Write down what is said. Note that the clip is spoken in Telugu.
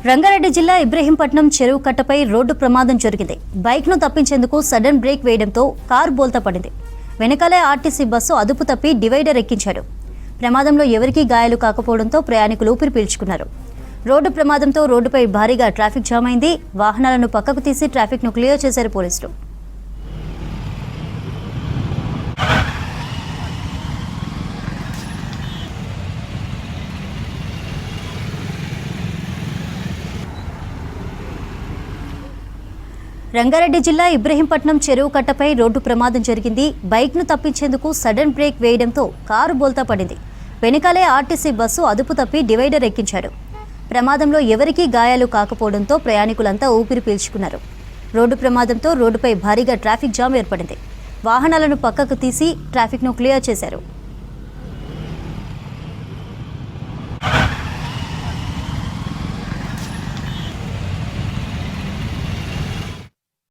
రంగారెడ్డి జిల్లా ఇబ్రహీంపట్నం చెరువు కట్టపై రోడ్డు ప్రమాదం జరిగింది. బైక్ను తప్పించేందుకు సడన్ బ్రేక్ వేయడంతో కారు బోల్తా పడింది. వెనకాలే ఆర్టీసీ బస్సు అదుపు తప్పి డివైడర్ ఎక్కించాడు. ప్రమాదంలో ఎవరికీ గాయాలు కాకపోవడంతో ప్రయాణికులు ఊపిరి పీల్చుకున్నారు. రోడ్డు ప్రమాదంతో రోడ్డుపై భారీగా ట్రాఫిక్ జామ్ అయింది. వాహనాలను పక్కకు తీసి ట్రాఫిక్ను క్లియర్ చేశారు పోలీసులు. రంగారెడ్డి జిల్లా ఇబ్రహీంపట్నం చెరువు కట్టపై రోడ్డు ప్రమాదం జరిగింది. బైక్ను తప్పించేందుకు సడన్ బ్రేక్ వేయడంతో కారు బోల్తా పడింది. వెనకాలే ఆర్టీసీ బస్సు అదుపు తప్పి డివైడర్ ఎక్కించాడు. ప్రమాదంలో ఎవరికీ గాయాలు కాకపోవడంతో ప్రయాణికులంతా ఊపిరి పీల్చుకున్నారు. రోడ్డు ప్రమాదంతో రోడ్డుపై భారీగా ట్రాఫిక్ జామ్ ఏర్పడింది. వాహనాలను పక్కకు తీసి ట్రాఫిక్ను క్లియర్ చేశారు.